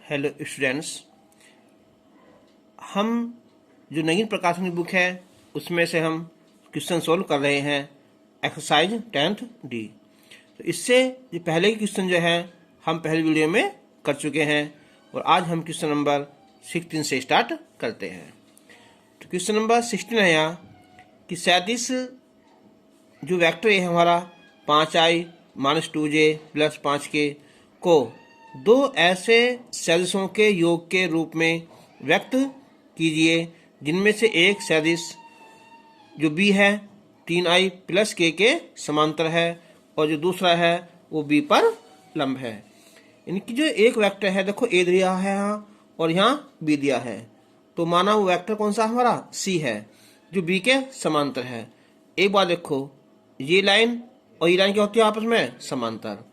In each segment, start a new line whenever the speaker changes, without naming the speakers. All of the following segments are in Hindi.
हेलो स्टूडेंट्स, हम जो नगीन प्रकाशन की बुक है उसमें से हम क्वेश्चन सोल्व कर रहे हैं एक्सरसाइज 10th डी। तो इससे जो पहले के क्वेश्चन जो है हम पहले वीडियो में कर चुके हैं और आज हम क्वेश्चन नंबर 16 से स्टार्ट करते हैं। तो क्वेश्चन नंबर 16 है यहाँ कि 37 जो वेक्टर है हमारा 5i - 2j + 5k को दो ऐसे सदिशों के योग के रूप में व्यक्त कीजिए जिनमें से एक सदिश जो b है 3i + k के समांतर है और जो दूसरा है वो b पर लंब है। इनकी जो एक वेक्टर है, देखो a दिया है यहाँ और यहाँ b दिया है, तो माना वो वेक्टर कौन सा हमारा c है जो b के समांतर है। एक बार देखो, ये लाइन और ये लाइन क्या होती है आपस में समांतर,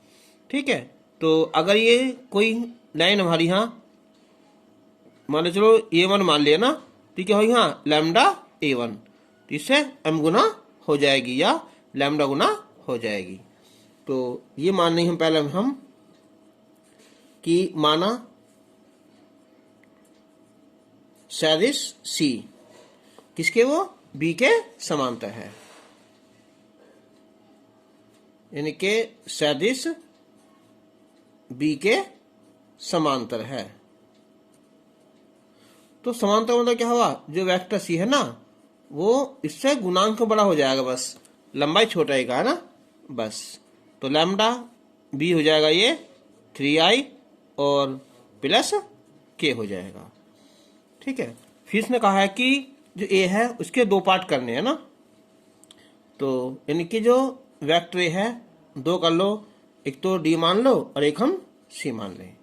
ठीक है। तो अगर ये कोई लाइन हमारी यहाँ मान लो, चलो a1 मान लिया ना, तो क्या होगी यहाँ लैम्डा a1, तो इससे m गुना हो जाएगी या लैम्डा गुना हो जाएगी। तो ये मान नहीं हम पहले हम कि माना सदिश c किसके वो b के समांतर है, यानी कि सदिश b के समांतर है। तो समांतर मतलब क्या हुआ, जो वेक्टर c है ना वो इससे गुणांक बड़ा हो जाएगा, बस लंबाई छोटा ही का है ना बस। तो लैम्डा b हो जाएगा ये 3i और प्लस k हो जाएगा, ठीक है। फिर इसने कहा है कि जो a है उसके दो पार्ट करने हैं ना, तो यानी कि जो वेक्टर a है दो कर लो, एक तो d मान लो और एक हम c मान लें।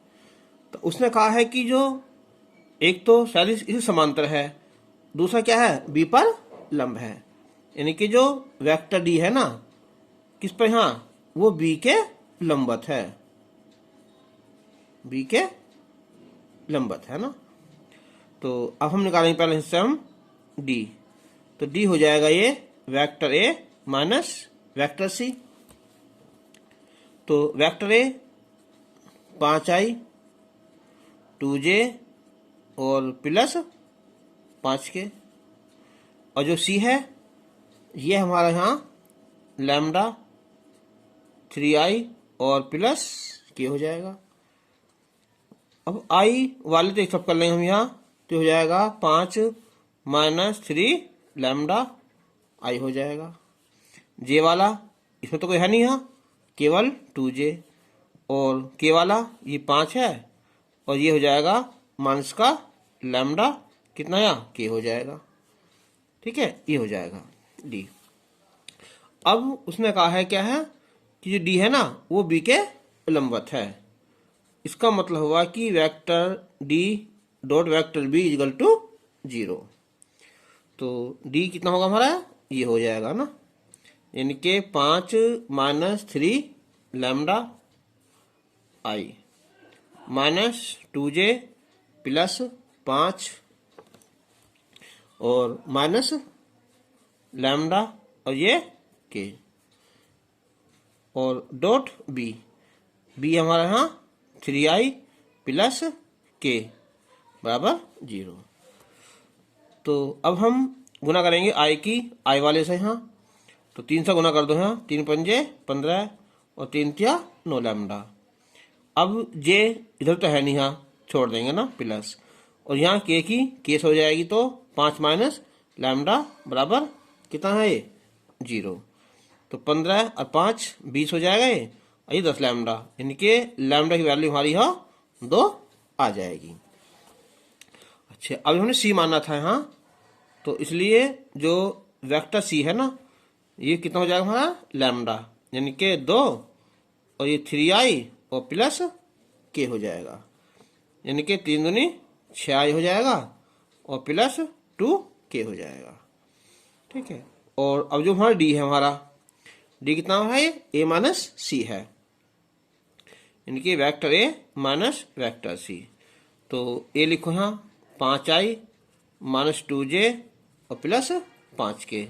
तो उसने कहा है कि जो एक तो सदिश इसी समांतर है, दूसरा क्या है b पर लंब है, यानी कि जो वेक्टर d है ना किस पर, यहाँ वो b के लंबवत है, b के लंबवत है ना। तो अब हम निकालेंगे पहले हिस्से हम d, तो d हो जाएगा ये vector a minus vector c। तो वेक्टर a 5i 2j और प्लस 5k, और जो c है ये हमारा यहाँ लैम्डा 3i और प्लस k हो जाएगा। अब i वाले तो एक सब कर लेंगे हम यहाँ, तो हो जाएगा 5 - 3 लैम्डा i हो जाएगा। j वाला इसमें तो कोई है नहीं यहाँ, केवल 2j, और k वाला ये 5 है और ये हो जाएगा माइनस का लैम्डा कितना यहाँ k हो जाएगा, ठीक है। ये हो जाएगा d। अब उसने कहा है क्या है कि जो d है ना वो b के लंबवत है, इसका मतलब हुआ कि vector d dot vector b equal to 0। तो d कितना होगा हमारा, ये हो जाएगा ना, यानी कि 5 - 3 lambda i minus 2j plus 5 और माइनस लैम्डा और ये k और डॉट b हमारा यहाँ 3i प्लस k बराबर 0। तो अब हम गुना करेंगे i की i वाले से यहाँ, तो 3 से गुना कर दो यहाँ, 3 पंजे 15 और 3 तिया 9 लैम्डा। अब j इधर तो है नहीं, यहाँ छोड़ देंगे ना प्लस, और यहाँ k की केस हो जाएगी, तो 5 माइनस लैम्डा बराबर कितना है ये 0। तो 15 और 5 20 हो जाएगा ये, और ये 10 लैम्डा, यानी कि लैम्डा की वैल्यू हमारी यहाँ 2 आ जाएगी। अच्छा, अब हमने c मानना था यहाँ, तो इसलिए जो वेक्टर c है ना ये कितना हो जाएगा हमारा लैम्डा, यानी कि 2 और ये 3i और प्लस k हो जाएगा, यानी कि 3 दूनी 6i हो जाएगा और प्लस 2k हो जाएगा, ठीक है। और अब जो हमारा d है, हमारा d कितना है ये a माइनस c है, यानी कि vector a minus vector c। तो a लिखो यहाँ 5i - 2j और प्लस 5k,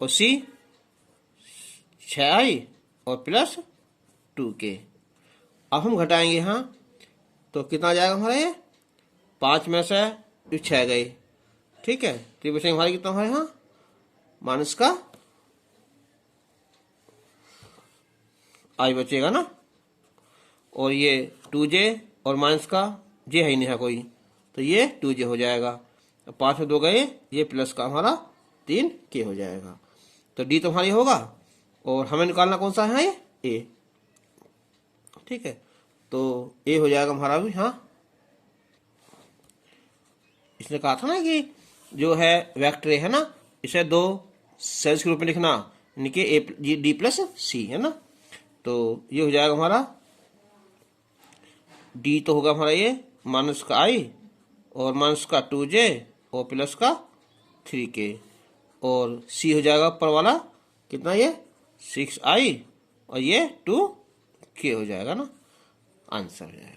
और c 6i और प्लस 2k। अब हम घटाएंगे यहाँ तो कितना आ जाएगा हमारा ये 5 में से 6 गए। ठीक है, तो ये बचेंगे हमारे कितना हमारे यहाँ माइनस का आई बचेगा ना, और ये 2j और माइनस का जे है ही नहीं है कोई, तो ये 2j हो जाएगा। 5 में 2 गए, ये प्लस का हमारा 3k हो जाएगा। तो डी तो हमारी होगा, और हमें निकालना कौन सा है ये ए। ठीक है, तो ए हो जाएगा हमारा भी। हाँ, इसने कहा था ना कि जो है वेक्टर ए है ना, इसे 2 सेल्स के रूप में लिखना, यानी कि ए डी प्लस सी है ना। तो ये हो जाएगा हमारा डी तो होगा हमारा ये माइनस का आई और माइनस का 2j और प्लस का 3k, और सी हो जाएगा ऊपर वाला कितना ये 6i और ये 2k हो जाएगा ना, आंसर हो जाएगा।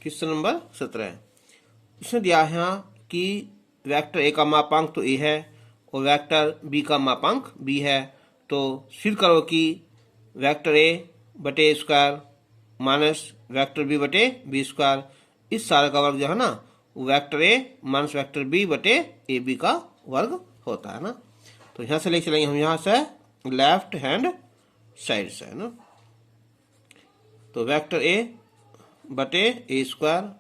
क्वेश्चन नंबर 17 इसमें दिया है यहाँ कि वेक्टर ए का मापांक तो ए है और वेक्टर बी का मापांक बी है, तो सिद्ध करो कि वेक्टर ए बटे स्क्वायर माइनस वेक्टर बी बटे बी स्क्वायर, इस सारे का वर्ग जो है ना वो vector A minus vector B बटे ए बी का वर्ग होता है ना। तो यहाँ से लेके चलेंगे हम यहाँ से लेफ्ट हैंड साइड से है ना। तो वेक्टर ए बटे ए स्क्वायर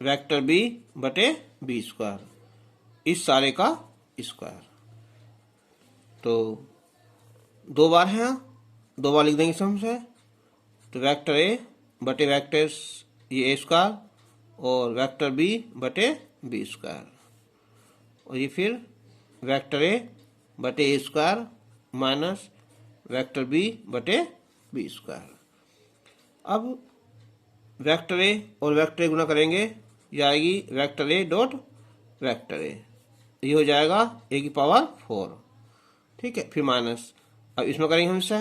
वेक्टर बी बटे बी स्क्वायर, इस सारे का स्क्वायर। तो 2 बार है, 2 बार लिख देंगे सम से। तो वेक्टर ए बटे वेक्टर ये ए स्क्वायर और वेक्टर बी बटे बी स्क्वायर, और ये फिर वेक्टर ए बटे A square minus vector B बटे बी स्क्वायर। अब वेक्टर ए और वेक्टर ए गुणा करेंगे, ये आएगी वेक्टर ए डॉट वेक्टर ए, ये हो जाएगा ए की पावर 4। ठीक है, फिर माइनस, अब इसमें करेंगे हम इससे,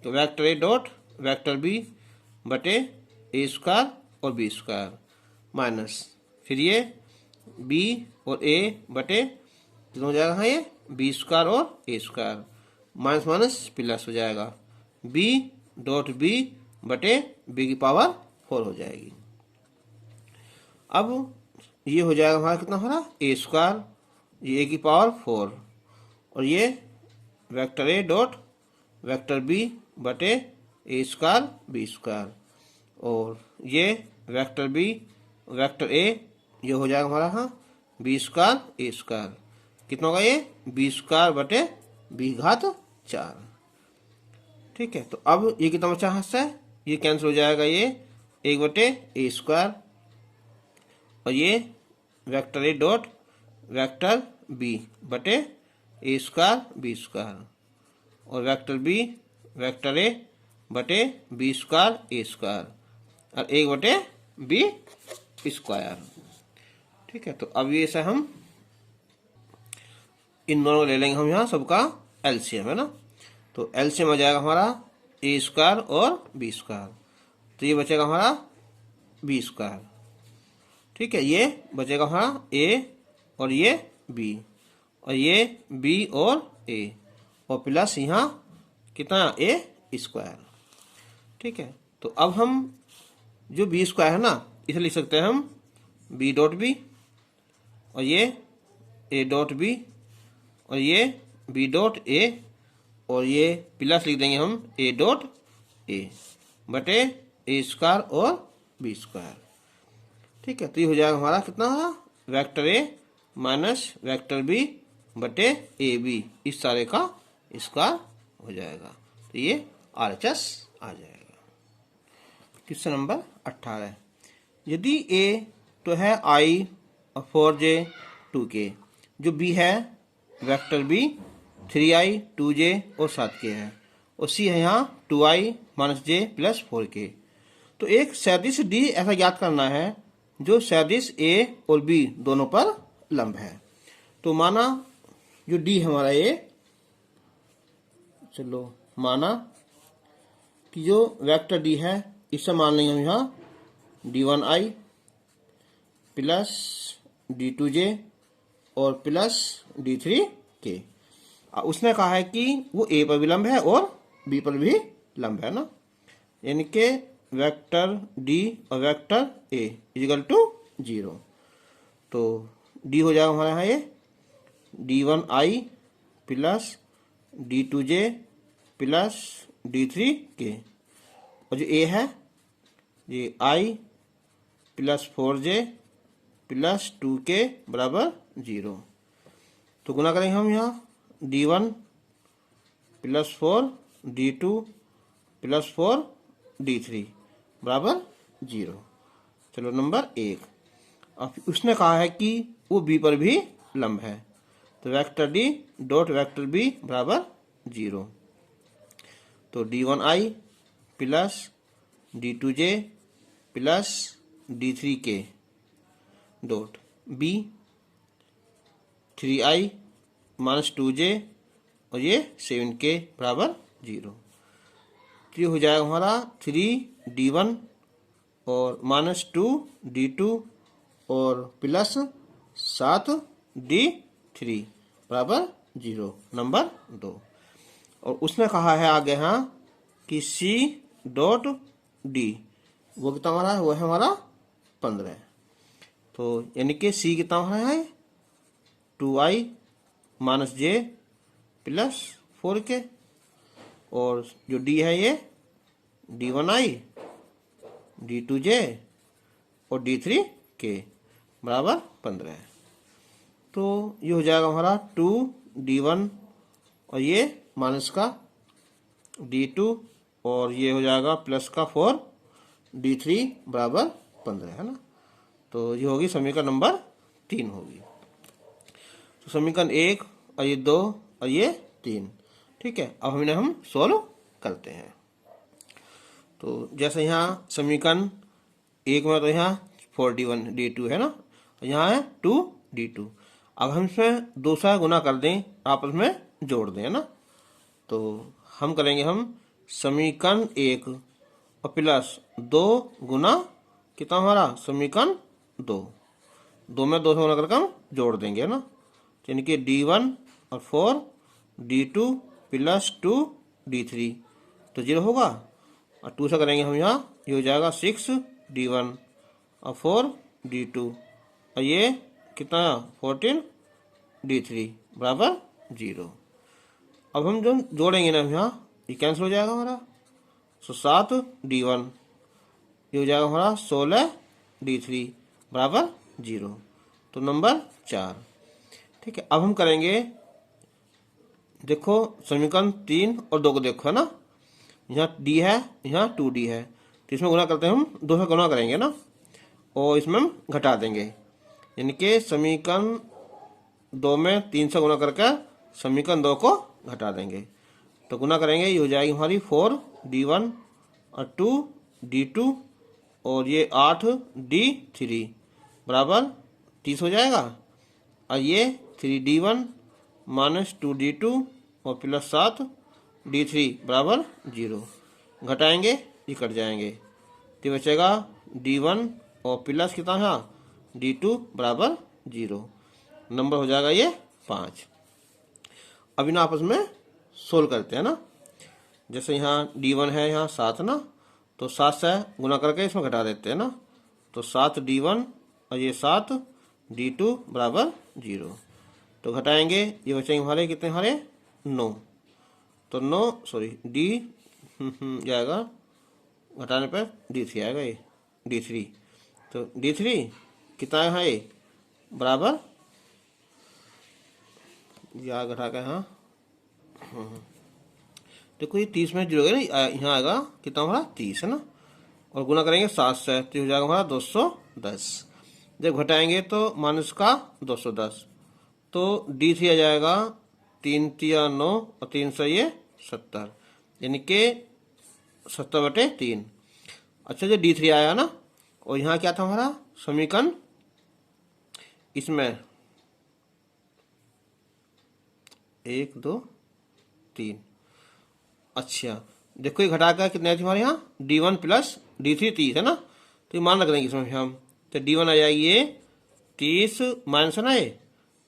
तो vector A dot vector B बटे ए स्क्वायर और बी स्क्वायर माइनस, फिर ये बी और ए बटे कितना हो जाएगा, हाँ ये बी स्क्वायर और ए स्क्वायर, माइनस माइनस प्लस हो जाएगा, बी डॉट बी बटे बी की पावर 4 हो जाएगी। अब ये हो जाएगा हमारा कितना हमारा ए स्क्वायर, ये ए की पावर 4, और ये vector A dot vector B बटे ए स्क्वायर बी स्क्वायर, और ये वेक्टर बी वेक्टर ए ये हो जाएगा हमारा हाँ बी स्क्वायर ए स्क्वायर, कितना होगा ये बी स्क्वायर बटे बी घात 4। ठीक है, तो अब ये कितना बचा हाथ से, ये कैंसिल हो जाएगा, ये 1 बटे ए स्क्वायर, और ये vector A dot vector B बटे ए स्क्वायर बी स्क्वायर, और वेक्टर बी वेक्टर ए बटे बी स्क्वायर ए स्क्वायर, और 1 बटे बी स्क्वायर। ठीक है, तो अब ये से हम इन दोनों को ले लेंगे हम यहाँ सबका एलसीएम है ना। तो एलसीएम आ जाएगा हमारा ए स्क्वायर और बी स्क्वायर, तो ये बचेगा हमारा बी स्क्वायर। ठीक है, ये बचेगा हमारा ए और ये बी, और ये बी और ए, और प्लस यहाँ कितना ए स्क्वायर। ठीक है, तो अब हम जो बी स्क्वायर है ना इसे लिख सकते हैं हम बी डॉट बी, और ये ए डॉट बी, और ये बी डॉट ए, और ये प्लस लिख देंगे हम ए डॉट ए बटे ए स्क्वायर और बी स्क्वायर। ठीक है, तो ये हो जाएगा हमारा कितना vector A minus vector B बटे ए बी, इस सारे का स्क्वायर हो जाएगा, तो ये RHS आ जाएगा। क्वेश्चन नंबर 18 यदि ए तो है i और 4j 2k, जो बी है वेक्टर बी 3i 2j और 7k है, और सी है यहाँ 2i minus j plus 4k। तो एक सदिश डी ऐसा ज्ञात करना है जो सदिश ए और बी दोनों पर लंब है। तो माना जो डी हमारा ये, चलो माना कि जो वेक्टर डी है इसे मान लेंगे हम यहाँ d1i प्लस d2j और प्लस d3k। उसने कहा है कि वो ए पर भी लंब है और बी पर भी लंब है ना, यानी कि वेक्टर डी और वेक्टर ए इजिकल टू 0। तो डी हो जाएगा हमारे यहाँ ये D1i plus D2j plus D3k, और जो ए है ये i plus 4j plus 2k बराबर 0। तो गुना करेंगे हम यहाँ D1 plus 4 D2 plus 4 D3 बराबर 0। चलो नंबर 1। अब उसने कहा है कि वो बी पर भी लंब है, तो vector D dot vector B बराबर 0। तो D1i plus D2j plus D3k dot B 3i minus 2j और ये 7k बराबर 0। तो ये हो जाएगा हमारा 3D1 और माइनस 2D2 और प्लस 7D3 बराबर 0 नंबर 2। और उसने कहा है आगे यहाँ कि C डॉट डी वो कितना हमारा है, वो है हमारा 15। तो यानी कि C कितना हमारा है 2i minus j plus 4k, और जो D है ये D1i D2j और D3k बराबर 15 है। तो ये हो जाएगा हमारा 2D1 और ये माइनस का D2 और ये हो जाएगा प्लस का 4D3 बराबर 15 है ना। तो ये होगी समीकरण नंबर 3 होगी। तो समीकरण 1 और ये 2 और ये 3, ठीक है। अब हम सॉल्व करते हैं। तो जैसे यहाँ समीकरण 1 में तो यहाँ 4D1D2 है ना, यहाँ है 2D2। अब हम इसमें दूसरा गुना कर दें, आपस में जोड़ दें, है ना। तो हम करेंगे समीकरण 1 और प्लस 2 गुना कितना हमारा समीकरण 2 में 2 से गुना करके हम जोड़ देंगे, है ना। यानी कि D1 और 4 D2 प्लस 2 D3 तो 0 होगा, और 2 से करेंगे हम यहाँ, ये हो जाएगा 6D1 और 4D2 और ये कितना 14D3 बराबर 0। अब हम जो जोड़ेंगे ना यहाँ, ये कैंसिल हो जाएगा हमारा। तो 7D1 ये हो जाएगा हमारा 16D3 बराबर 0। तो नंबर 4, ठीक है। अब हम करेंगे, देखो समीकरण 3 और 2 को देखो, है ना। यहाँ D है, यहाँ 2D है, तो इसमें गुना करते हैं हम 2 से गुना करेंगे ना, और इसमें हम घटा देंगे, यानी कि समीकरण 2 में 3 से गुना करके समीकरण 2 को घटा देंगे। तो गुना करेंगे, ये हो जाएगी हमारी 4D1 और 2D2 और ये 8D3 बराबर 30 हो जाएगा, और ये 3D1 माइनस 2D2 और प्लस 7D3 बराबर 0। घटाएंगे ये कट जाएंगे, तो बचेगा D1 और प्लस कितना है D2 बराबर 0। नंबर हो जाएगा ये 5। अब इन आपस में सोल्व करते हैं ना। जैसे यहाँ D1 है, यहाँ 7 ना, तो 7 से गुना करके इसमें घटा देते हैं ना। तो 7D1 और ये 7D2 बराबर 0। तो घटाएंगे, ये बचेंगे हमारे कितने, हमारे 9। तो 9 सॉरी D जाएगा, घटाने पर D3 आएगा, ये D3। तो D3 कितना है ये बराबर, या घटा के हाँ देखो ये 30 में जुड़ेगा ना, यहाँ आएगा कितना हमारा 30 है ना, और गुना करेंगे 7 से, तो हो जाएगा हमारा 210। जब घटाएंगे तो माइनस का 210, तो D3 आ जाएगा 3 3 9 और 3 से ये 70, यानी कि 70/3। अच्छा जो D3 आया ना, और यहाँ क्या था हमारा समीकरण, इसमें 1 2 3। अच्छा देखो ये घटा कर कितने थे हमारे यहाँ D1 प्लस D3 30 है ना, तो ये मान रख देंगे इसमें हम। तो D1 आ जाएगी ये 30 माइनस है ना ये,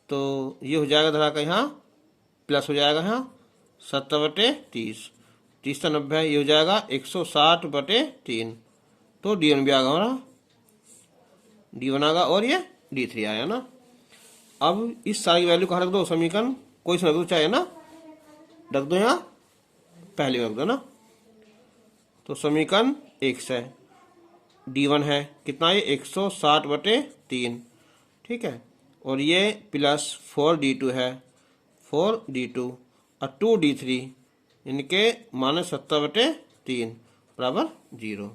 तो ये हो जाएगा धरा का यहाँ प्लस हो जाएगा यहाँ 70/30, 30 से 90 ये हो जाएगा 160/3 तो D1 भी आ गया हमारा, D1 आ गया और ये D3 आया ना। अब इस सारी वैल्यू कहाँ रख दो, समीकरण कोई सा रख दो चाहे ना, रख दो यहाँ पहले रख दो ना। तो समीकरण 1 से D1 है कितना, ये 160/3, ठीक है, और ये प्लस 4D2 है, 4D2 और 2D3 इनके -70/3 बराबर 0।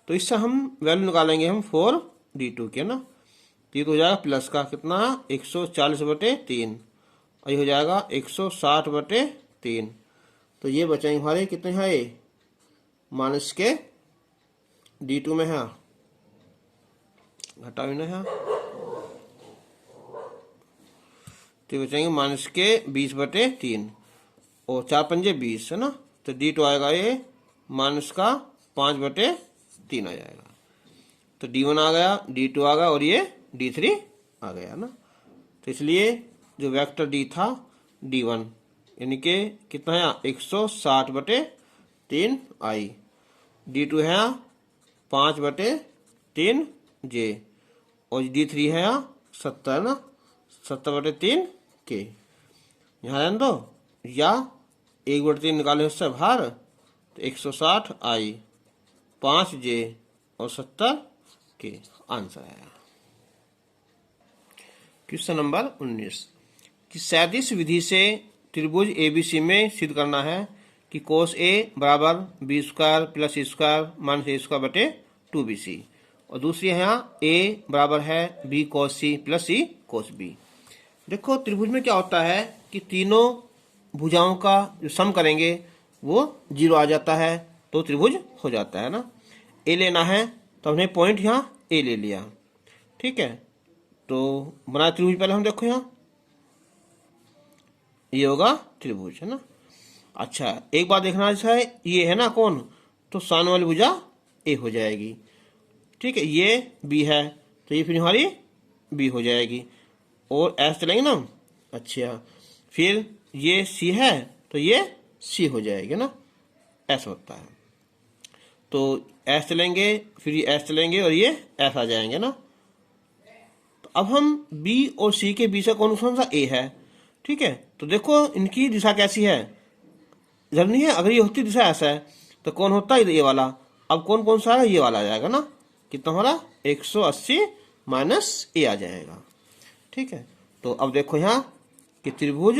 तो इससे हम वैल्यू निकालेंगे हम 4D2 के ना, तो ये तो हो जाएगा प्लस का कितना 140/3 और ये हो जाएगा 160/3। तो ये बचेंगे हमारे कितने हैं, ये माइनस के D2 में है, घटाओ ना है, तो बचेंगे माइनस के 20/3 और 4 पंजे 20 है ना। तो D2 आएगा ये माइनस का 5/3 आ जाएगा। तो D1 आ गया, D2 आ गया और ये D3 आ गया ना। तो इसलिए जो वेक्टर D था D1 यानी कि कितना है 160/3 आई, D2 है 5/3 J और D3 है 70 ना, 70/3 के। यहाँ रहने दो या 1/3 निकाले उससे बाहर, तो 160 आई 5 J और 70 के आंसर आया। क्वेश्चन नंबर 19 कि सैदिश विधि से त्रिभुज ABC में सिद्ध करना है कि कोस A बराबर B² + C² - A²/2BC, और दूसरी है यहाँ A बराबर है B cos C + C cos B। देखो त्रिभुज में क्या होता है कि तीनों भुजाओं का जो सम करेंगे वो 0 आ जाता है, तो त्रिभुज हो जाता है ना। A लेना है तो हमने पॉइंट यहाँ A ले लिया, ठीक है। तो बना त्रिभुज पहले हम देखो यहाँ ये होगा त्रिभुज है ना। अच्छा एक बात देखना है, ये है ना कौन, तो सामने वाली भुजा A हो जाएगी, ठीक है। ये B है तो ये फिर हमारी B हो जाएगी और ऐसे चलेंगे ना। अच्छा फिर ये C है तो ये C हो जाएगी ना, ऐसा होता है। तो ऐसे चलेंगे फिर ये ऐसे चलेंगे और ये ऐसा आ जाएंगे ना। तो अब हम B और C के बीच का कौन सा A है, ठीक है। तो देखो इनकी दिशा कैसी है, इधर नहीं है, अगर ये होती दिशा ऐसा है तो कौन होता है ये वाला। अब कौन कौन सा है, ये वाला आ जाएगा ना, कितना हमारा 180 - A आ जाएगा, ठीक है। तो अब देखो यहाँ कि त्रिभुज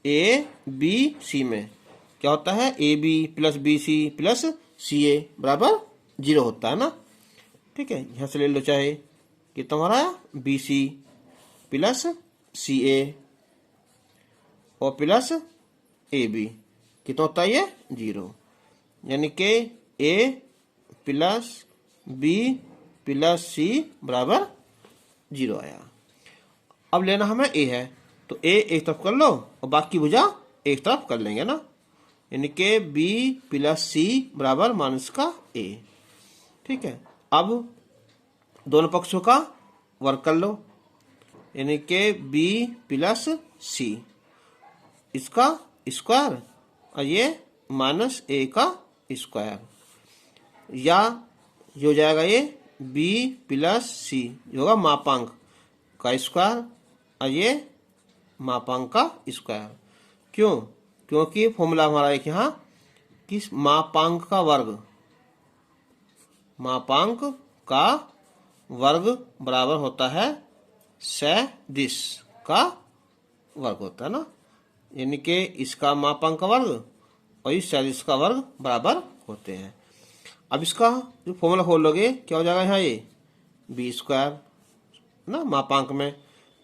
ABC में क्या होता है, AB + BC + CA बराबर 0 होता है ना, ठीक है। यहाँ से ले लो चाहे कितना हमारा BC + CA और प्लस AB कितना होता है ये 0, यानी कि A + B + C बराबर 0 आया। अब लेना हमें A है तो A एक तरफ कर लो और बाकी भुजा एक तरफ कर लेंगे ना, यानी कि B + C बराबर -A, ठीक है। अब दोनों पक्षों का वर्ग कर लो, यानी कि B + C इसका स्क्वायर और ये -A का स्क्वायर, या ये हो जाएगा ये B + C जो होगा मापांक का स्क्वायर और ये मापांक का स्क्वायर। क्यों, क्योंकि फॉर्मूला हमारा एक यहाँ कि मापांक का वर्ग बराबर होता है सदिश का वर्ग होता है ना, यानी कि इसका मापांक का वर्ग और इस सदिश का वर्ग बराबर होते हैं। अब इसका जो फॉर्मूला खोल लोगे क्या हो जाएगा, यहाँ ये B² ना मापांक में,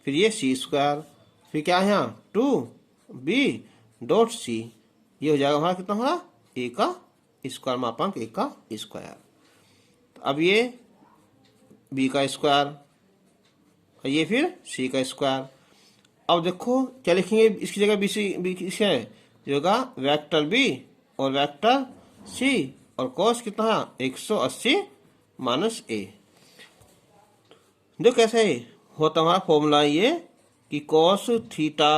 फिर ये C², फिर क्या है यहाँ 2B.C, ये हो जाएगा हमारा कितना हमारा A का स्क्वायर, मापांक A का स्क्वायर। अब ये B का स्क्वायर और ये फिर C का स्क्वायर। अब देखो क्या लिखेंगे इसकी जगह B है जो होगा वेक्टर B और वेक्टर C और cos कितना है 180 - A। देखो कैसे होता हमारा फॉर्मूला ये कि cos थीटा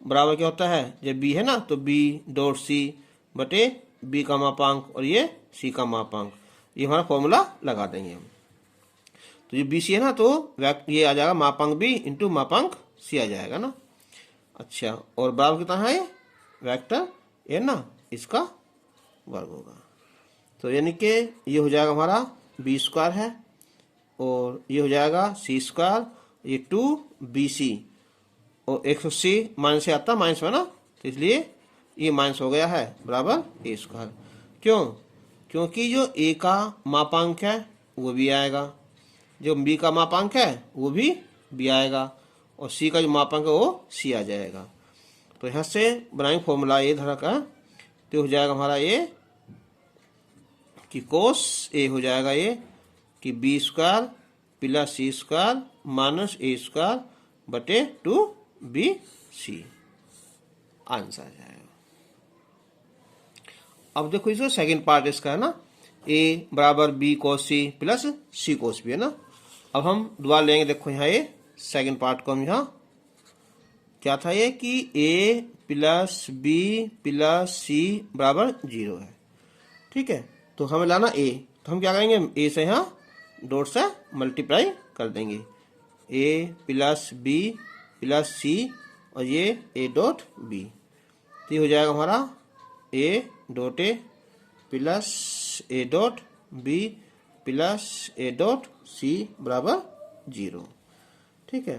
बराबर क्या होता है, जब B है ना तो B.C बटे B का मापांक और ये C का मापांक, ये हमारा फॉर्मूला लगा देंगे हम। तो ये बी सी है ना, तो ये आ जाएगा मापांक बी इंटू मापांक सी आ जाएगा ना। अच्छा, और बराबर कितना है ये वेक्टर ए ना, इसका वर्ग होगा। तो यानी कि ये हो जाएगा हमारा बी स्क्वायर है, और ये हो जाएगा सी स्क्वायर, ये 2bc, और 180 माइनस से आता माइनस में ना, तो इसलिए ये माइनस हो गया है बराबर ए स्क्वायर। क्यों? क्योंकि जो ए का मापांक है वो भी आएगा, जो बी का मापांक है वो भी बी आएगा, और सी का जो मापांक है वो सी आ जाएगा। तो यहाँ से बनाएंगे फॉर्मूला ए धरा का, तो हो जाएगा हमारा ए कि कोस ए हो जाएगा ये कि बी स्क्वायर प्लस सी स्क्वायर माइनस ए स्क्वायर बटे 2bc आंसर आ जाएगा। अब देखो इसका सेकंड पार्ट इसका है ना, ए बराबर बी कोस सी प्लस सी कोस बी है ना। अब हम दोबारा लेंगे, देखो यहाँ ये सेकंड पार्ट को हम यहाँ क्या था ये कि ए प्लस बी प्लस सी बराबर 0 है। ठीक है, तो हमें लाना ए, तो हम क्या करेंगे ए से यहाँ डॉट से मल्टीप्लाई कर देंगे, ए प्लस बी प्लस सी और ये ए डॉट बी। तो ये हो जाएगा हमारा A dot A plus A dot B plus A dot C बराबर 0। ठीक है,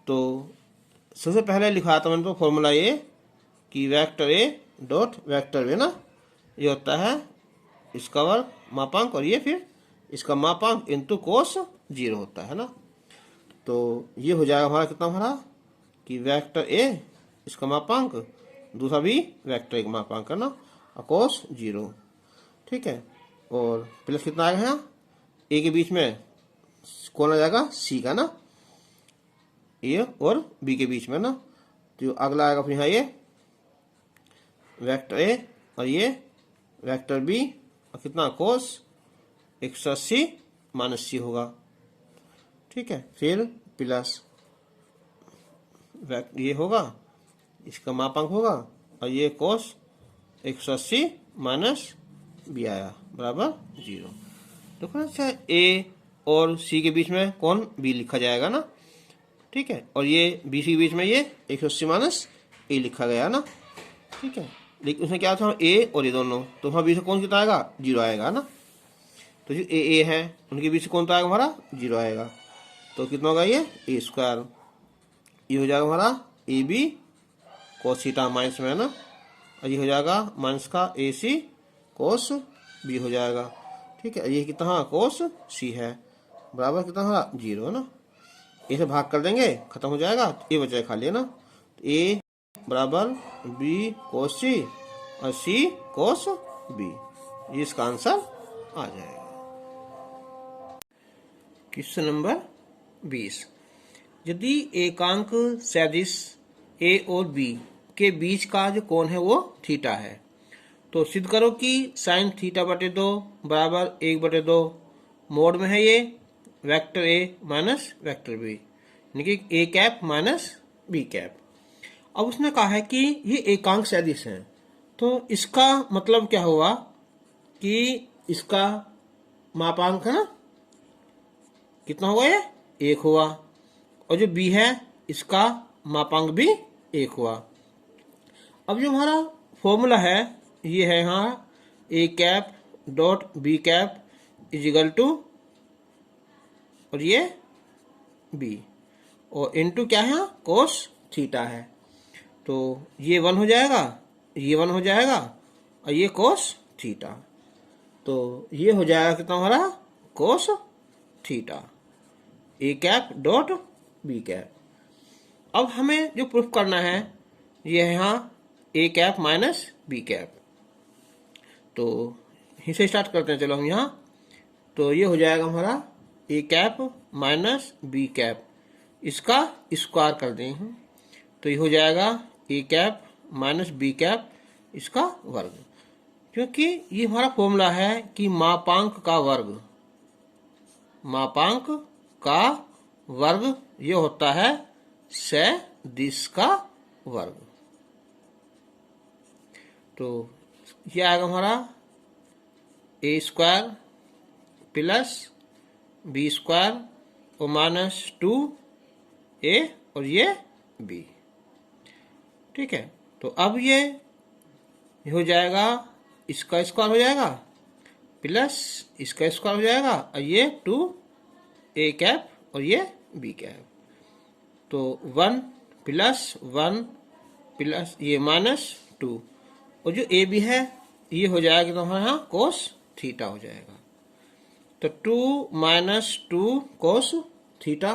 तो सबसे पहले लिखा था मैंने तो फॉर्मूला ये कि vector A dot vector B ना, ये होता है इसका वर्ग मापांक, और ये फिर इसका मापांक इंटू कोस 0 होता है ना। तो ये हो जाएगा हमारा कितना हमारा कि वेक्टर ए इसका मापांक, दूसरा भी वेक्टर ए का मापांक है ना, और कोस 0। ठीक है, और प्लस कितना आएगा यहाँ ए के बीच में कौन आ जाएगा सी का ना, ए और बी के बीच में ना। तो अगला आएगा फिर यहाँ ये वेक्टर ए और ये वेक्टर बी, और कितना कोस 180 माइनस सी होगा। ठीक है, फिर प्लस ये होगा इसका मापांक होगा, और ये कोस 180 माइनस बी आया बराबर 0। देखो अच्छा ए और सी के बीच में कौन बी लिखा जाएगा ना। ठीक है, और ये बी सी के बीच में ये 180 माइनस ए लिखा गया ना। ठीक है, लेकिन उसमें क्या था ए और ये दोनों, तो वहाँ बीच में कौन कितना आएगा 0 आएगा ना। तो जो ए है उनके बीच में कौन सा आएगा हमारा 0 आएगा, तो कितना होगा ये ए स्क्वायर, ये हो जाएगा हमारा A B cos theta minus में है ना, और ये हो जाएगा माइनस का ए सी कोस बी हो जाएगा। ठीक है, ये कितना हाँ कोस सी है बराबर कितना हमारा 0 है ना। ए से भाग कर देंगे खत्म हो जाएगा, तो ए बचाए खाली है ना, तो ए बराबर बी कोस सी और सी कोस बी, ये इसका आंसर आ जाएगा। क्वेश्चन नंबर 20, यदि एकांक सदिश ए और बी के बीच का जो कोण है वो थीटा है, तो सिद्ध करो कि साइन थीटा बटे 2 बराबर 1/2 मोड में है ये vector A minus vector B, यानी कि A cap minus B cap. अब उसने कहा है कि ये एकांक सदिश है, तो इसका मतलब क्या हुआ कि इसका मापांक है ना कितना हुआ ये 1 हुआ, और जो बी है इसका मापांक भी 1 हुआ। अब जो हमारा फॉर्मूला है ये है यहाँ A cap dot B cap equal two, और ये बी और इनटू क्या है कोस थीटा है, तो ये 1 हो जाएगा, ये 1 हो जाएगा और ये कोस थीटा, तो ये हो जाएगा कितना हमारा कोस थीटा ए कैप डॉट बी कैप। अब हमें जो प्रूफ करना है ये है यहाँ A cap minus B cap, तो इसे स्टार्ट करते हैं। चलो हम यहाँ, तो ये हो जाएगा हमारा ए कैप माइनस बी कैप, इसका स्क्वायर कर दें, तो ये हो जाएगा ए कैप माइनस बी कैप इसका वर्ग, क्योंकि ये हमारा फॉर्मूला है कि मापांक का वर्ग, मापांक का वर्ग ये होता है सदिश का वर्ग। तो ये आएगा हमारा ए स्क्वायर प्लस बी स्क्वायर और माइनस 2a और ये b। ठीक है, तो अब ये हो जाएगा, इसका स्क्वायर हो जाएगा प्लस इसका स्क्वायर हो जाएगा और ये 2a कैप और ये b कैप। तो 1 प्लस 1 प्लस ये माइनस 2 और जो ए बी है ये हो जाएगा तो हमारे यहाँ कोस थीटा हो जाएगा। तो 2 माइनस 2 कोस थीटा,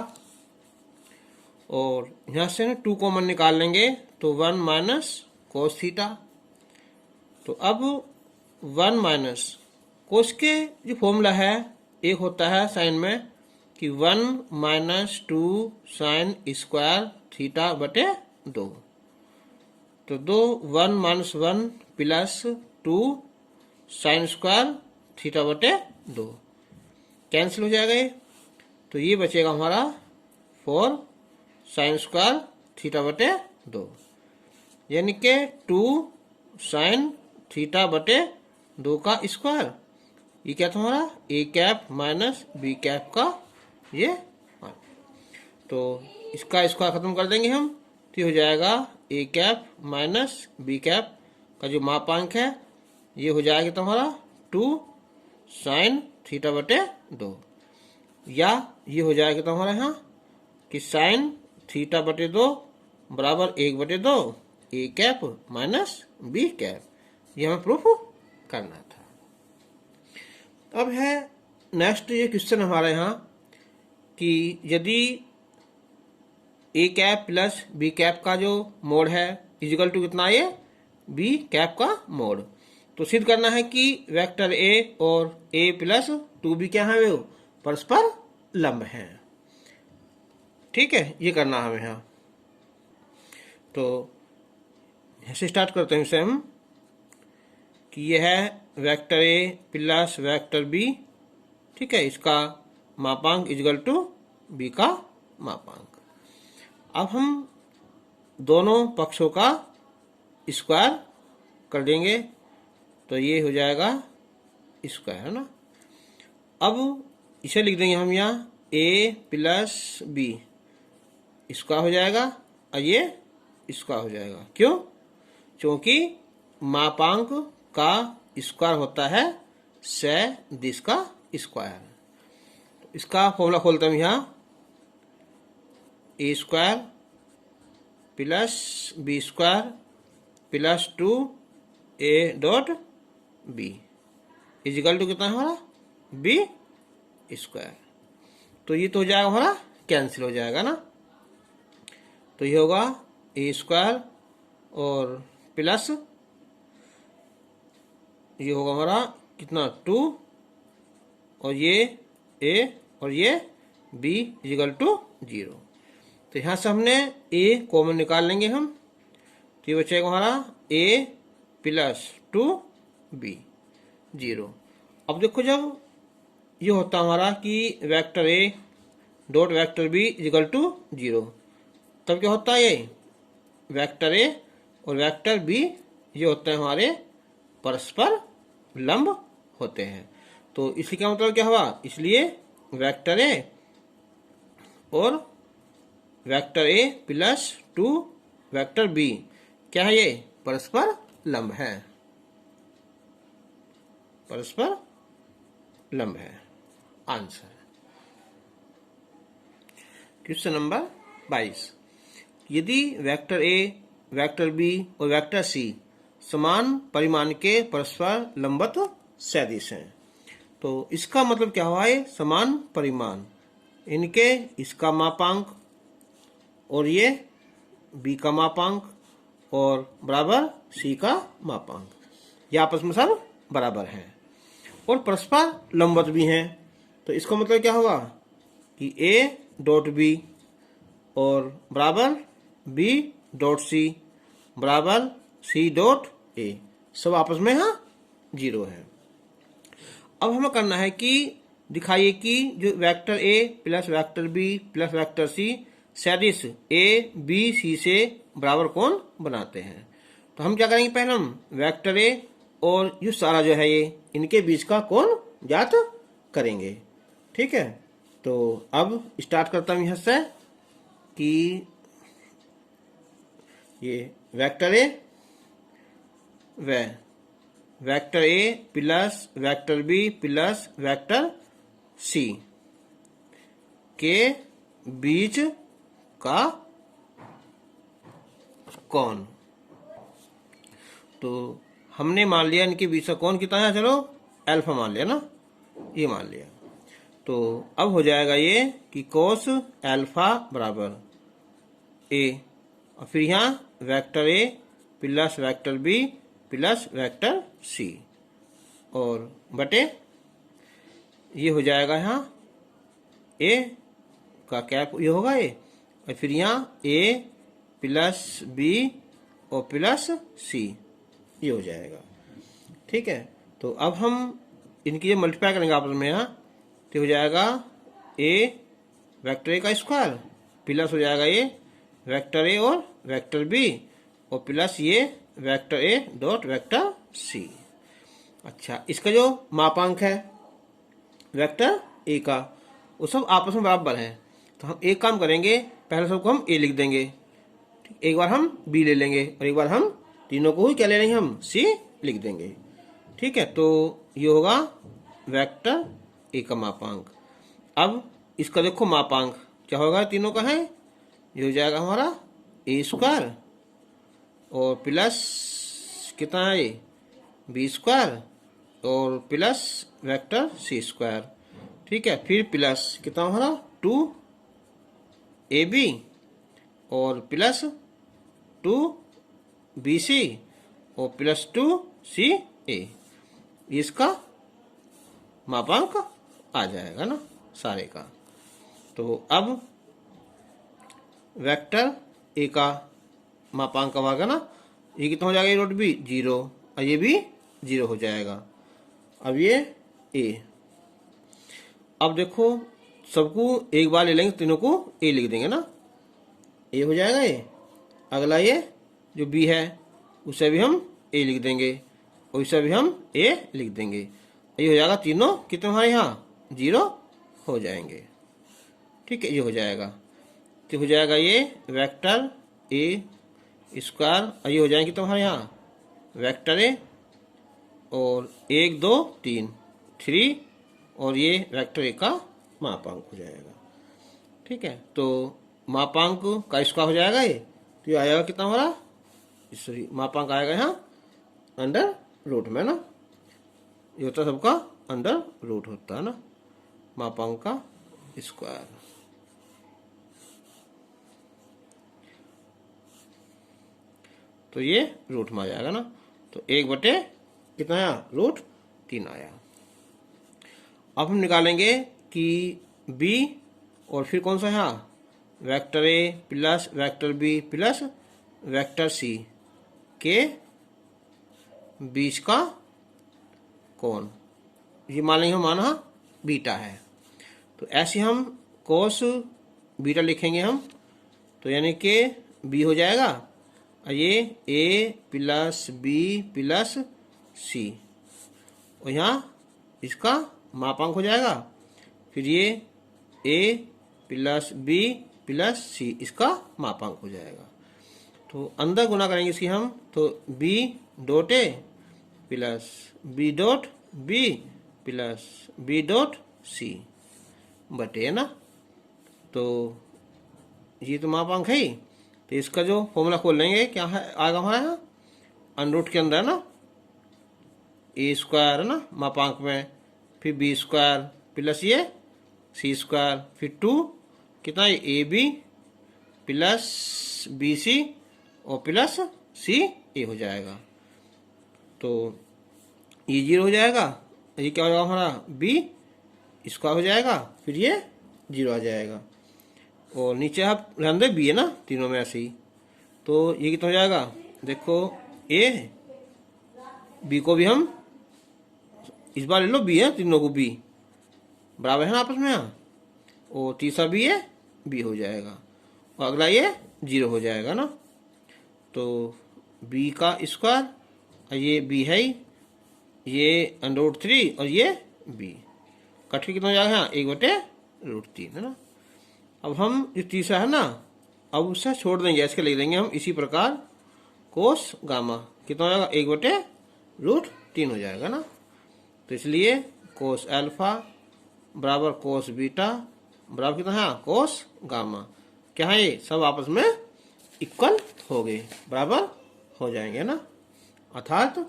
और यहाँ से ना 2 कॉमन निकाल लेंगे तो 1 माइनस कोस थीटा। तो अब 1 माइनस कोस के जो फॉर्मूला है एक होता है साइन में कि 1 माइनस 2 साइन स्क्वायर थीटा बटे 2। तो 1 minus 1 plus 2 sine square theta बटे 2 कैंसिल हो जाएगा ये। तो ये बचेगा हमारा 4 साइन स्क्वायर थीटा बटे 2, यानी कि 2 साइन थीटा बटे 2 का स्क्वायर। ये क्या था हमारा ए कैप माइनस बी कैप का ये। तो इसका स्क्वायर खत्म कर देंगे हम, तो हो जाएगा ए कैप माइनस बी कैप का जो मापांक है ये हो जाएगा तुम्हारा 2 साइन थीटा बटे 2, या ये हो जाएगा तुम्हारा यहाँ कि साइन थीटा बटे 2 बराबर 1/2 ए कैप माइनस बी कैप। ये हमें प्रूफ करना था। अब है नेक्स्ट ये क्वेश्चन हमारे यहाँ कि यदि A cap plus B cap का जो मोड है इजिकल टू कितना है बी कैप का मोड, तो सिद्ध करना है कि वेक्टर ए और ए प्लस 2b क्या है वो परस्पर लंब है। ठीक है, ये करना है हमें यहाँ। तो ऐसे स्टार्ट करते हैं इसे हम कि ये है vector A plus vector B. ठीक है, इसका मापांक इजिकल टू बी का मापांक। अब हम दोनों पक्षों का स्क्वायर कर देंगे तो ये हो जाएगा स्क्वायर, है ना। अब इसे लिख देंगे हम यहाँ a प्लस बी स्क्वायर हो जाएगा और ये स्क्वायर हो जाएगा। क्यों? क्योंकि मापांक का स्क्वायर होता है दिस का स्क्वायर। इसका फॉर्मूला खोलते हैं यहाँ A square plus B square plus 2a dot B equal to कितना है हमारा बी स्क्वायर। तो ये तो हो जाएगा हमारा कैंसिल हो जाएगा ना। तो ये होगा ए स्क्वायर और प्लस ये होगा हमारा कितना 2 और ये a और ये b इजिकल टू 0। तो यहाँ से हमने a कॉमन निकाल लेंगे हम, तो ये बचेगा हमारा a प्लस 2b 0। अब देखो जब ये होता हमारा कि vector a dot vector b equal to 0, तब क्या होता है ये वेक्टर a और वेक्टर b ये होते हैं हमारे परस्पर लंब होते हैं। तो इसी का मतलब क्या हुआ, इसलिए वेक्टर a और vector a plus 2 vector b क्या है, ये परस्पर लंब है, परस्पर लंब है। Answer question number 22। यदि वेक्टर a वेक्टर b और वेक्टर c समान परिमाण के परस्पर लंबवत सदिश हैं, तो इसका मतलब क्या हुआ है समान परिमाण, इनके इसका मापांक और ये b का मापांक और बराबर c का मापांक, ये आपस में सब बराबर हैं और परस्पर लंबवत भी हैं। तो इसका मतलब क्या होगा कि a डॉट b और बराबर b डॉट c बराबर c डॉट a सब आपस में यहाँ 0 है। अब हमें करना है कि दिखाइए कि जो vector a plus vector b plus vector c सदिश a b c से बराबर कोण बनाते हैं। तो हम क्या करेंगे, पहले हम वेक्टर a और ये सारा जो है ये इनके बीच का कोण ज्ञात करेंगे। ठीक है, तो अब स्टार्ट करता हूँ यहाँ से कि ये vector A vector A plus vector B plus vector C के बीच का कौन। तो हमने मान लिया इनके बीच का कौन कितना है, चलो अल्फा मान लिया ना, ये मान लिया। तो अब हो जाएगा ये कि कोस अल्फा बराबर ए, और फिर यहाँ vector A plus vector B plus vector C और बटे ये हो जाएगा यहाँ ए का कैप ये होगा ए, और फिर यहाँ ए प्लस बी और प्लस सी ये हो जाएगा। ठीक है, तो अब हम इनकी ये मल्टीप्लाई करेंगे आपस में यहाँ, तो हो जाएगा ए वेक्टर ए का स्क्वायर प्लस हो जाएगा ये वेक्टर ए और वेक्टर बी और प्लस ये vector A dot vector C. अच्छा, इसका जो मापांक है वेक्टर ए का वो सब आपस में बराबर है, तो हम एक काम करेंगे, पहले सबको हम ए लिख देंगे, एक बार हम बी ले लेंगे और एक बार हम तीनों को ही क्या ले लेंगे, हम सी लिख देंगे। ठीक है, तो ये होगा वेक्टर ए का मापांक। अब इसका देखो मापांक क्या होगा, तीनों का है, ये हो जाएगा हमारा ए स्क्वायर और प्लस कितना है बी स्क्वायर और प्लस वेक्टर सी स्क्वायर। ठीक है, फिर प्लस कितना हमारा 2ab और प्लस 2bc और प्लस 2ca, इसका मापांक आ जाएगा ना सारे का। तो अब वेक्टर ए का मापांक कब आएगा ना, ये कितना हो जाएगा, ये रूट बी 0 और ये भी 0 हो जाएगा। अब ये ए, अब देखो सबको एक बार ले लेंगे, तीनों को ए लिख देंगे ना, ए हो जाएगा ये। अगला ये जो बी है उसे भी हम ए लिख देंगे और इसे भी हम ए लिख देंगे, ये हो जाएगा तीनों कितने हमारे यहाँ 0 हो जाएंगे। ठीक है, ये हो जाएगा, तो हो जाएगा ये वेक्टर ए स्क्वायर और ये हो जाएंगे तुम्हारे यहाँ वेक्टर ए और 1 2 3 3 और ये वेक्टर ए का मापांक हो जाएगा। ठीक है, तो मापांक का स्क्वायर हो जाएगा ये, तो ये आएगा कितना हमारा, सॉरी मापांक आएगा यहाँ अंडर रूट में ना, ये होता सबका अंडर रूट होता है ना मापांक का स्क्वायर। तो ये रूट में आ जाएगा ना, तो 1 बटे कितना आया, रूट 3 आया। अब हम निकालेंगे कि b और फिर कौन सा है vector A plus vector B plus vector C के बीच का कौन, ये मान लेंगे, माना बीटा है, तो ऐसे हम कोस बीटा लिखेंगे हम, तो यानी कि b हो जाएगा और ये a प्लस बी प्लस सी और यहाँ इसका मापांक हो जाएगा, फिर ये a प्लस बी प्लस सी इसका मापांक हो जाएगा। तो अंदर गुना करेंगे इसकी हम, तो b dot A plus B dot B plus B dot C बटे ना, तो ये तो मापांक है ही, तो इसका जो फॉर्मूला खोल लेंगे क्या है आएगा हमारा यहाँ अंडर रूट के अंदर है ना, ए स्क्वायर है ना मापांक में, फिर बी स्क्वायर प्लस ये सी स्क्वायर, फिर 2 कितना है A B plus B C और प्लस सी ए हो जाएगा, तो ये 0 हो जाएगा, ये क्या हो जाएगा हमारा बी स्क्वायर हो जाएगा, फिर ये 0 आ जाएगा और नीचे आप ध्यान दें बी है ना तीनों में ऐसे ही, तो ये कितना हो जाएगा, देखो ए बी को भी हम इस बार ले लो, बी है तीनों को बी बराबर है ना आपस में यहाँ, और तीसरा भी है बी हो जाएगा और अगला ये 0 हो जाएगा ना, तो बी का स्क्वायर और ये बी है ही, ये अंडर रूट 3 और ये बी कट के कितना हो जाएगा? 1/√3 है ना। अब हम जो तीसरा है ना, अब उससे छोड़ देंगे, इसके लिख देंगे हम इसी प्रकार कोस गामा कितना हो जाएगा? 1/√3 हो जाएगा ना। तो इसलिए कोस अल्फा बराबर कोस बीटा बराबर कितना है? Cos gamma. क्या है ये? सब आपस में इक्वल हो गए, बराबर हो जाएंगे ना। अर्थात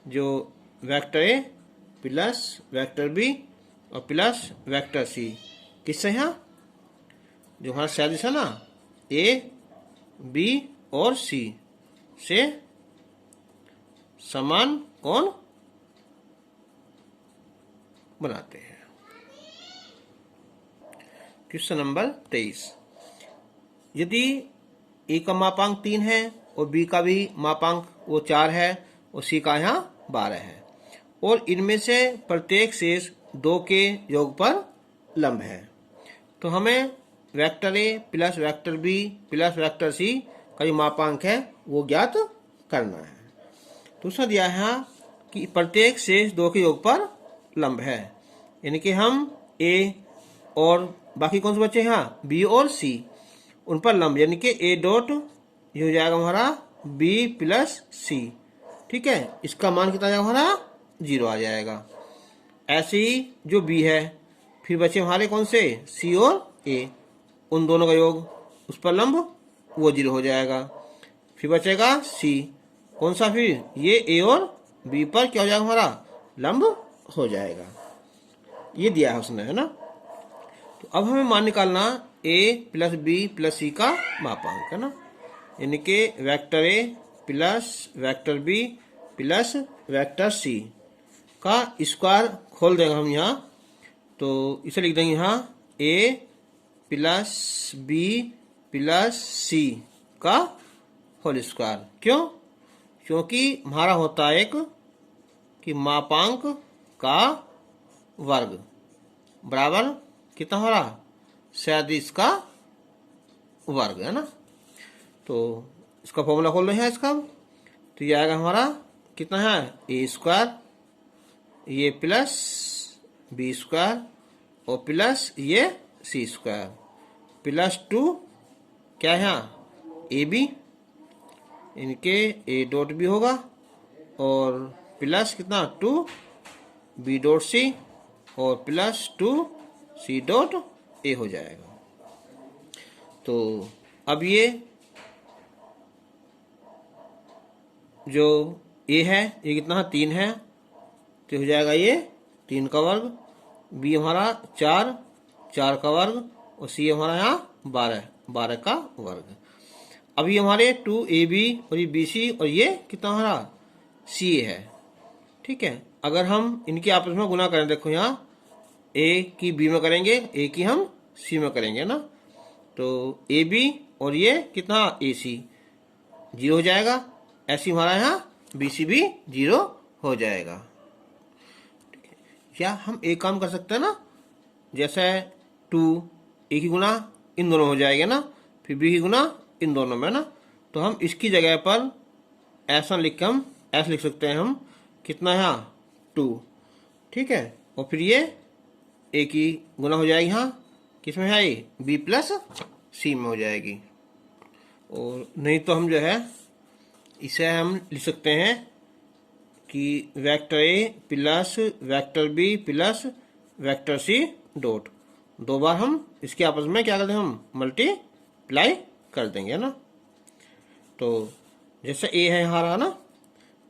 जो vector A plus vector B और प्लस वेक्टर सी किससे हैं? जो हमारा सदिश है ना, ए बी और सी से समान कोण बनाते हैं। क्वेश्चन नंबर 23, यदि ए का मापांक 3 है और बी का भी मापांक वो 4 है और सी का यहाँ 12 है और इनमें से प्रत्येक शेष 2 के योग पर लंब है, तो हमें vector A plus vector B plus vector C का जो मापांक है वो ज्ञात करना है। दूसरा दिया है कि प्रत्येक शेष 2 के योग पर लंब है, यानी कि हम ए और बाकी कौन से बच्चे हैं? बी और सी, उन पर लंब, यानी कि ए डॉट ये हो जाएगा हमारा बी प्लस सी। ठीक है, इसका मान कितना जाएगा? हमारा 0 आ जाएगा। ऐसे ही जो बी है, फिर बचे हमारे कौन से? सी और ए, उन दोनों का योग, उस पर लंब, वो 0 हो जाएगा। फिर बचेगा सी, कौन सा? फिर ये ए और बी पर क्या हो जाएगा? हमारा लंब हो जाएगा। ये दिया है उसने, है ना। तो अब हमें मान निकालना A plus B plus C का मापांक, है ना, यानी कि vector A plus vector B plus vector C का स्क्वायर खोल देंगे हम यहाँ, तो इसे लिख देंगे यहाँ ए प्लस बी प्लस सी का होल स्क्वायर। क्यों? क्योंकि हमारा होता है एक कि मापांक का वर्ग बराबर कितना हो रहा? सदिश का वर्ग, है ना। तो इसका फॉर्मूला खोल रहे हैं इसका, तो ये आएगा हमारा कितना है? ए स्क्वायर ये प्लस बी स्क्वायर और प्लस ये सी स्क्वायर प्लस 2 क्या है यहाँ? ए बी, इनके ए डॉट बी होगा और प्लस कितना? 2 बी डॉट सी और प्लस 2 सी डॉट ए हो जाएगा। तो अब ये जो ए है ये कितना है? 3 है, तो हो जाएगा ये 3 का वर्ग, बी हमारा 4 का वर्ग और सी हमारा यहाँ 12 का वर्ग। अब ये हमारे 2ab और ये bc और ये कितना हमारा ca है। ठीक है, अगर हम इनके आपस में गुना करें, देखो यहाँ a की b में करेंगे, a की हम c में करेंगे ना, तो ab और ये कितना ac 0 हो जाएगा, ऐसे हमारा यहाँ bc भी 0 हो जाएगा। या हम एक काम कर सकते हैं ना, जैसे 2 a की गुना इन दोनों हो जाएगा ना, फिर b की गुना इन दोनों में ना, तो हम इसकी जगह पर ऐसा लिख के हम ऐसा लिख सकते हैं, हम कितना है 2। ठीक है, और फिर ये a की गुना हो जाएगी यहाँ किसमें है? ये b प्लस सी में हो जाएगी। और नहीं तो हम जो है इसे हम लिख सकते हैं कि vector A plus vector B plus vector C dot, 2 बार हम इसके आपस में क्या करते हैं? हम मल्टीप्लाई कर देंगे ना। तो जैसे ए है हमारा ना,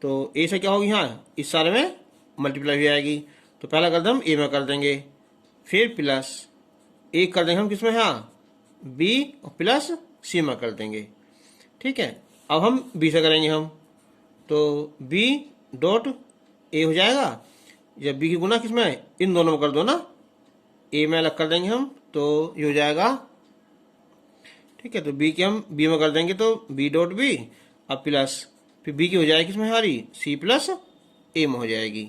तो ए से क्या होगी? यहाँ इस सारे में मल्टीप्लाई हो जाएगी, तो पहला कर दें हम ए में कर देंगे, फिर प्लस ए कर देंगे हम किसमें? यहाँ बी और प्लस सी में कर देंगे। ठीक है, अब हम बी से करेंगे हम, तो बी डॉट ए हो जाएगा, जब बी की गुना किसमें? इन दोनों में कर दो ना, ए में अलग कर देंगे हम, तो ये हो जाएगा। ठीक है, तो बी की हम बी में कर देंगे, तो बी डॉट बी, अब प्लस फिर बी की हो जाएगी किसमें हमारी? सी प्लस ए में हो जाएगी।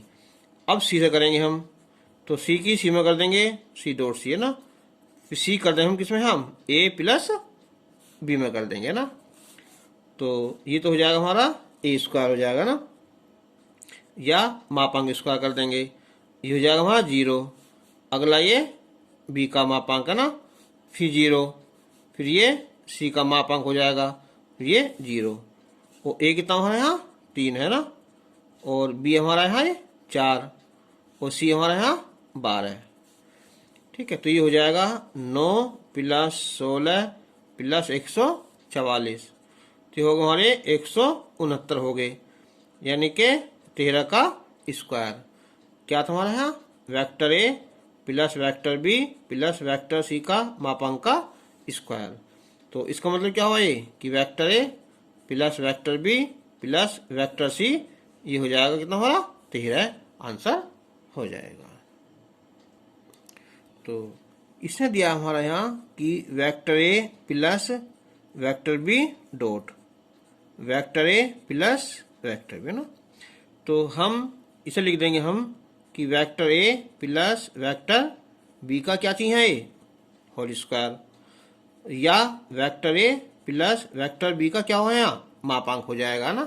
अब सी से करेंगे हम, तो सी की सी में कर देंगे, सी डॉट सी है ना, फिर सी कर देंगे हम किसमें? हम ए प्लस बी में कर देंगे ना, तो ये तो हो जाएगा हमारा ए स्क्वायर हो जाएगा ना। या मापांक स्क्वायर कर देंगे, ये हो जाएगा हमारा 0। अगला ये b का मापांक है ना, फिर 0, फिर ये c का मापांक हो जाएगा, फिर ये 0। और a कितना हमारा यहाँ 3 है ना, और b हमारा यहाँ ये 4, और c हमारा यहाँ 12 है। ठीक है, तो ये हो जाएगा 9 + 16 + 144, तो ये होगा हमारे 169 हो गए, यानी कि 13 का स्क्वायर। क्या था हमारा यहाँ, vector A plus vector B plus vector C का मापांक का स्क्वायर। तो इसका मतलब क्या हुआ ये कि vector A plus vector B plus vector C, ये हो जाएगा कितना हमारा 13 आंसर हो जाएगा। तो इसने दिया हमारा यहाँ कि vector A plus vector B dot vector A plus vector B ना, तो हम इसे लिख देंगे हम कि vector A plus vector B का क्या चाहिए है होल स्क्वायर, या vector A plus vector B का क्या हो यहाँ मापांक हो जाएगा ना।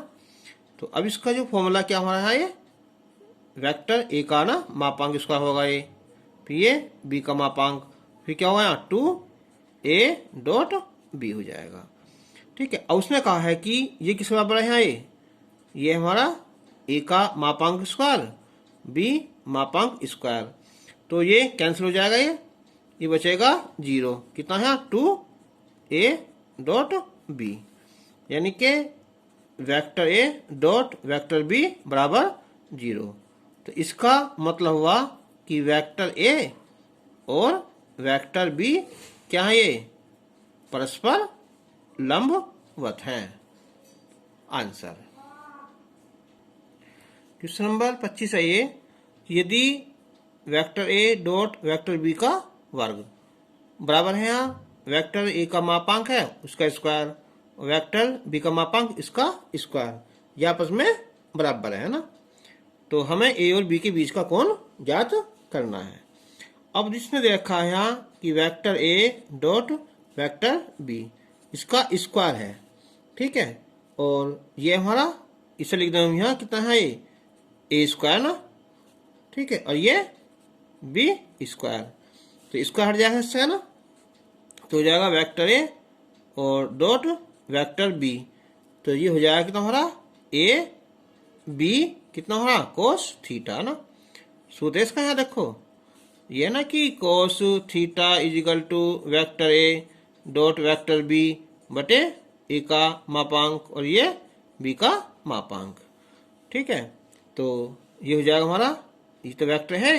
तो अब इसका जो फॉर्मूला क्या हमारा है, ये वेक्टर ए का ना मापांक स्क्वायर होगा ये, फिर ये बी का मापांक, फिर क्या होगा यहाँ 2a डॉट बी हो जाएगा। ठीक है, और उसने कहा है कि ये किस बराबर है यहाँ, ये हमारा a का मापांक स्क्वायर b मापांक स्क्वायर, तो ये कैंसिल हो जाएगा, ये बचेगा 0। कितना है 2a डॉट बी, यानी कि vector a dot vector b बराबर 0। तो इसका मतलब हुआ कि वेक्टर a और वेक्टर b क्या है, ये परस्पर लंबवत हैं। आंसर क्वेश्चन नंबर 25 है ये, यदि vector A dot vector B का वर्ग बराबर है यहाँ वेक्टर ए का मापांक है उसका स्क्वायर, वेक्टर बी का मापांक इसका स्क्वायर, ये आपस में बराबर है ना। तो हमें ए और बी के बीच का कोण ज्ञात करना है। अब जिसने दे रखा है यहाँ कि vector A dot vector B इसका स्क्वायर है, ठीक है, और ये हमारा इसे लिख दें यहाँ कितना है, ये ए स्क्वायर ना, ठीक है, और ये बी स्क्वायर, तो इसका हट जाएगा इससे है ना, तो हो जाएगा वेक्टर ए और डॉट वेक्टर बी, तो ये हो जाएगा कितना हमारा ए बी कितना हमारा कोस थीटा ना। सूत्र इसका यहाँ देखो, ये ना कि cos theta equal to vector A dot vector B बटे ए का मापांक और ये बी का मापांक। ठीक है, तो ये हो जाएगा हमारा, ये तो वेक्टर है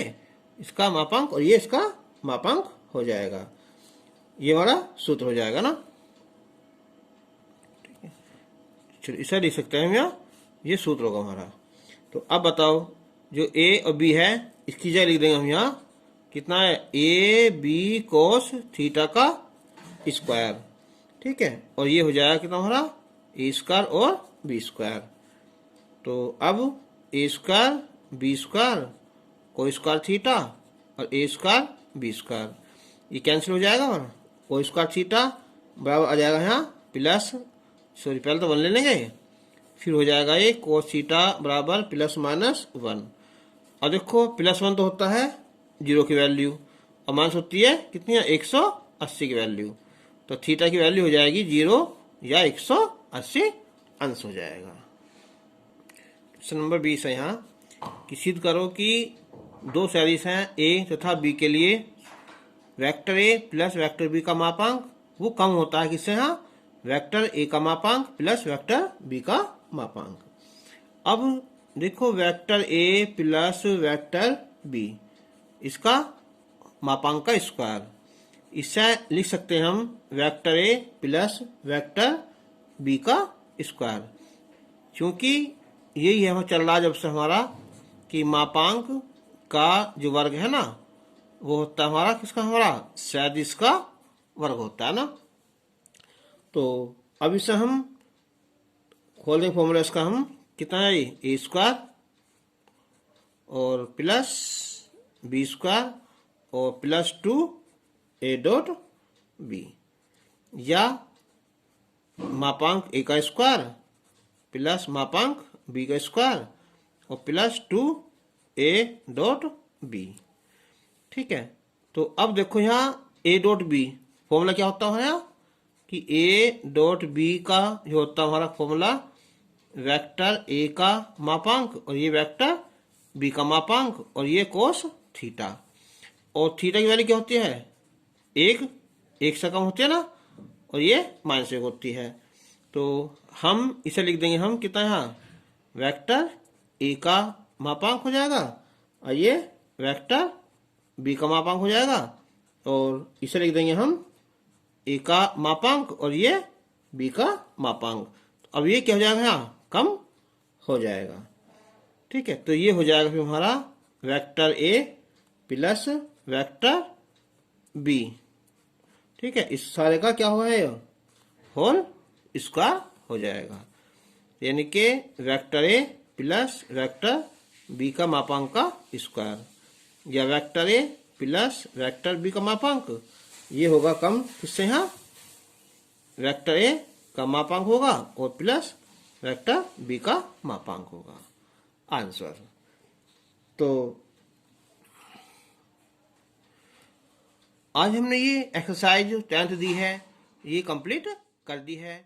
इसका मापांक और ये इसका मापांक हो जाएगा, ये हमारा सूत्र हो जाएगा ना। ठीक है, चलो इसे लिख सकते हैं हम यहाँ, ये सूत्र होगा हमारा। तो अब बताओ जो ए और बी है इसकी जगह लिख देंगे हम यहाँ कितना है, ए बी कोस थीटा का स्क्वायर, ठीक है, और ये हो जाएगा कितना हमारा ए स्क्वायर और बी स्क्वायर। तो अब ए स्क्वायर बी स्क्वायर को स्क्वायर थीटा और ए स्क्वायर बी स्क्वायर, ये कैंसिल हो जाएगा और को स्क्वायर थीटा बराबर आ जाएगा यहाँ प्लस, सॉरी पहले तो 1 ले लेंगे, फिर हो जाएगा ये कोस थीटा बराबर प्लस माइनस 1। और देखो +1 तो होता है 0 की वैल्यू और माइनस होती है कितनी है 180 की वैल्यू, तो थीटा की वैल्यू हो जाएगी 0 या 180 अंश हो जाएगा। क्वेश्चन नंबर 20 है यहाँ कि सिद्ध करो कि दो सदिश हैं ए तथा बी के लिए vector A plus vector B का मापांक वो कम होता है किससे, यहाँ वेक्टर ए का मापांक प्लस वेक्टर बी का मापांक। अब देखो vector A plus vector B इसका मापांक का स्क्वायर, इससे लिख सकते हैं हम vector A plus vector B का स्क्वायर, क्योंकि यही है चल रहा जब से हमारा कि मापांक का जो वर्ग है ना वो होता है हमारा किसका, हमारा सदिश का वर्ग होता है ना। तो अब इसे हम खोल देंगे फॉर्मूला इसका, हम कितना है ए स्क्वायर और प्लस बी स्क्वायर और प्लस 2a डॉट बी, या मापांक ए का स्क्वायर प्लस मापांक बी का स्क्वायर और प्लस 2a डॉट b। ठीक है, तो अब देखो यहाँ a डॉट b फॉर्मूला क्या होता है कि a डॉट b का जो होता है हमारा फॉर्मूला वेक्टर a का मापांक और ये वेक्टर b का मापांक और ये कोस थीटा। और थीटा की वैल्यू क्या होती है? एक से कम होती है ना, और ये -1 होती है। तो हम इसे लिख देंगे हम कितना यहाँ वेक्टर ए का मापांक हो जाएगा और ये वेक्टर बी का मापांक हो जाएगा, और इसे लिख देंगे हम ए का मापांक और ये बी का मापांक। अब ये क्या हो जाएगा? यहाँ कम हो जाएगा। ठीक है, तो ये हो जाएगा फिर हमारा vector A plus vector B. ठीक है, इस सारे का क्या हो है होल स्क्वायर हो जाएगा, यानी कि vector A plus vector B का मापांक का स्क्वायर, या vector A plus vector B का मापांक ये होगा कम किससे? यहाँ वेक्टर ए का मापांक होगा और प्लस वेक्टर बी का मापांक होगा। आंसर। तो आज हमने ये एक्सरसाइज 10th दी है, ये कंप्लीट कर दी है।